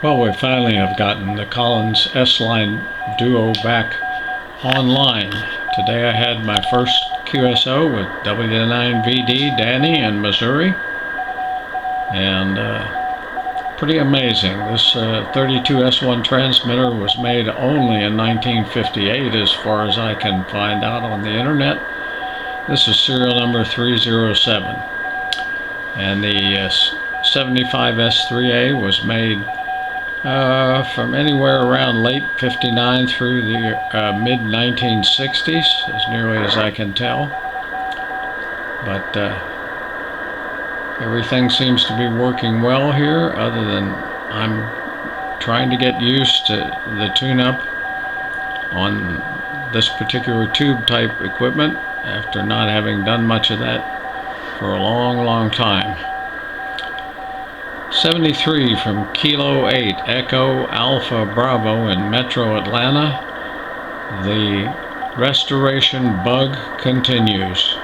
Well, we finally have gotten the Collins S-Line Duo back online. Today I had my first QSO with W9VD Danny in Missouri, and pretty amazing. This 32S1 transmitter was made only in 1958 as far as I can find out on the internet. This is serial number 307, and the 75S3A was made from anywhere around late 59 through the mid 1960s, as nearly as I can tell. But everything seems to be working well here, other than I'm trying to get used to the tune-up on this particular tube type equipment after not having done much of that for a long time. 73 from Kilo 8 Echo Alpha Bravo in Metro Atlanta. The restoration bug continues.